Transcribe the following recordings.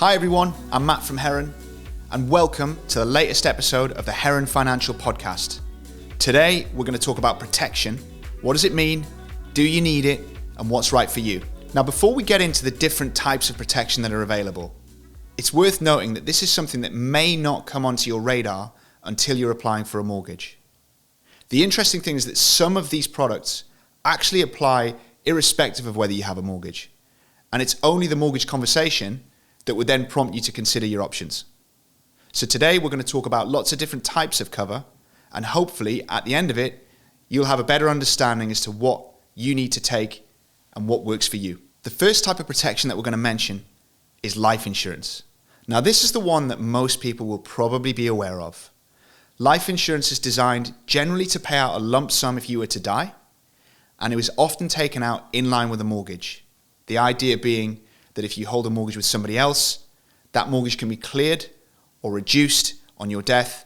Hi everyone, I'm Matt from Heron, and welcome to the latest episode of the Heron Financial Podcast. Today, we're going to talk about protection. What does it mean? Do you need it? And what's right for you? Now, before we get into the different types of protection that are available, it's worth noting that this is something that may not come onto your radar until you're applying for a mortgage. The interesting thing is that some of these products actually apply irrespective of whether you have a mortgage. And it's only the mortgage conversation that would then prompt you to consider your options. So today we're going to talk about lots of different types of cover, and hopefully at the end of it, you'll have a better understanding as to what you need to take and what works for you. The first type of protection that we're going to mention is life insurance. Now this is the one that most people will probably be aware of. Life insurance is designed generally to pay out a lump sum if you were to die, and it was often taken out in line with a mortgage. The idea being that if you hold a mortgage with somebody else, that mortgage can be cleared or reduced on your death,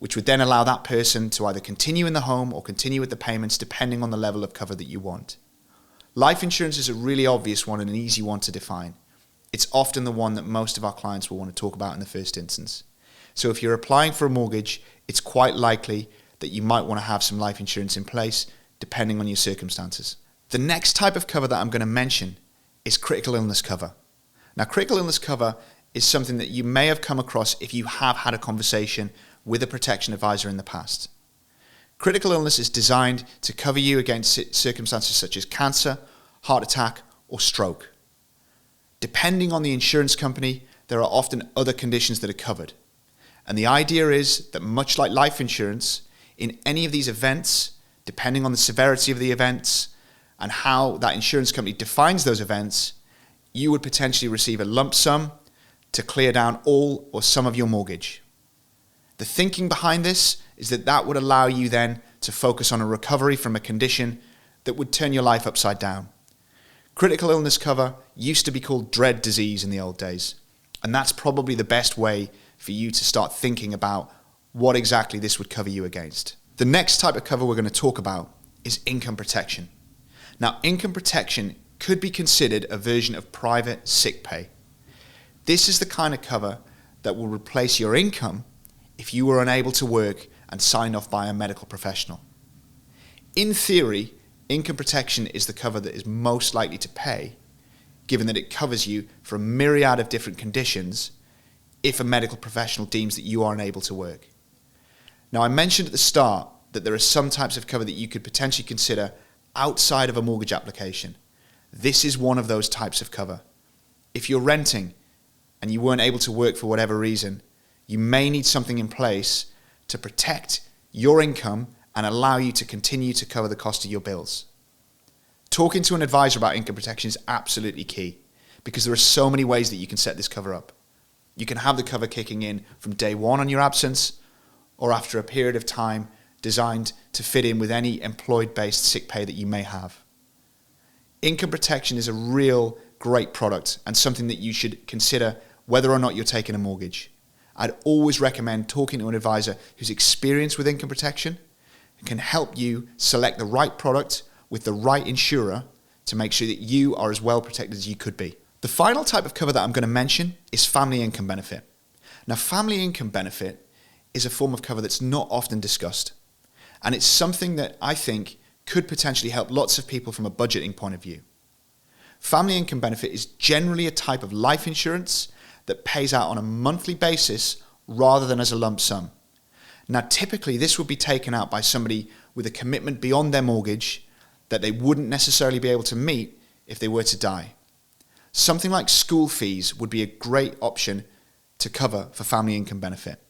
which would then allow that person to either continue in the home or continue with the payments depending on the level of cover that you want. Life insurance is a really obvious one and an easy one to define. It's often the one that most of our clients will want to talk about in the first instance. So if you're applying for a mortgage, it's quite likely that you might want to have some life insurance in place depending on your circumstances. The next type of cover that I'm going to mention is critical illness cover. Now, critical illness cover is something that you may have come across if you have had a conversation with a protection advisor in the past. Critical illness is designed to cover you against circumstances such as cancer, heart attack, or stroke. Depending on the insurance company, there are often other conditions that are covered. And the idea is that much like life insurance, in any of these events, depending on the severity of the events and how that insurance company defines those events, you would potentially receive a lump sum to clear down all or some of your mortgage. The thinking behind this is that that would allow you then to focus on a recovery from a condition that would turn your life upside down. Critical illness cover used to be called dread disease in the old days, and that's probably the best way for you to start thinking about what exactly this would cover you against. The next type of cover we're going to talk about is income protection. Now, income protection could be considered a version of private sick pay. This is the kind of cover that will replace your income if you were unable to work and signed off by a medical professional. In theory, income protection is the cover that is most likely to pay, given that it covers you for a myriad of different conditions if a medical professional deems that you are unable to work. Now, I mentioned at the start that there are some types of cover that you could potentially consider outside of a mortgage application. This is one of those types of cover. If you're renting and you weren't able to work for whatever reason, you may need something in place to protect your income and allow you to continue to cover the cost of your bills. Talking to an advisor about income protection is absolutely key because there are so many ways that you can set this cover up. You can have the cover kicking in from day one on your absence or after a period of time designed to fit in with any employed-based sick pay that you may have. Income protection is a real great product and something that you should consider whether or not you're taking a mortgage. I'd always recommend talking to an advisor who's experienced with income protection and can help you select the right product with the right insurer to make sure that you are as well protected as you could be. The final type of cover that I'm going to mention is family income benefit. Now, family income benefit is a form of cover that's not often discussed. And it's something that I think could potentially help lots of people from a budgeting point of view. Family income benefit is generally a type of life insurance that pays out on a monthly basis rather than as a lump sum. Now, typically this would be taken out by somebody with a commitment beyond their mortgage that they wouldn't necessarily be able to meet if they were to die. Something like school fees would be a great option to cover for family income benefit.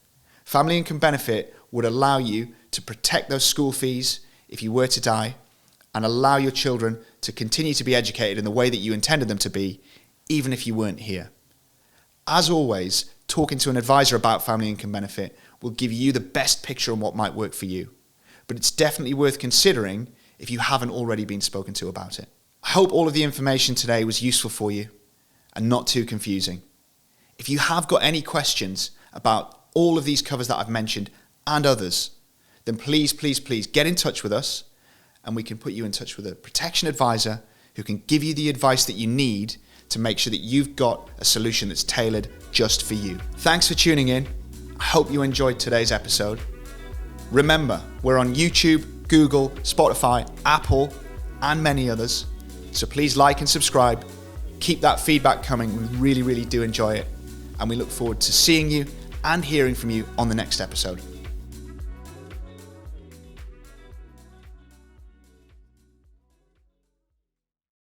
Family income benefit would allow you to protect those school fees if you were to die and allow your children to continue to be educated in the way that you intended them to be, even if you weren't here. As always, talking to an advisor about family income benefit will give you the best picture on what might work for you. But it's definitely worth considering if you haven't already been spoken to about it. I hope all of the information today was useful for you and not too confusing. If you have got any questions about all of these covers that I've mentioned and others, then please get in touch with us and we can put you in touch with a protection advisor who can give you the advice that you need to make sure that you've got a solution that's tailored just for you. Thanks for tuning in. I hope you enjoyed today's episode. Remember, we're on YouTube, Google, Spotify, Apple, and many others. So please like and subscribe. Keep that feedback coming. We really, really do enjoy it. And we look forward to seeing you and hearing from you on the next episode.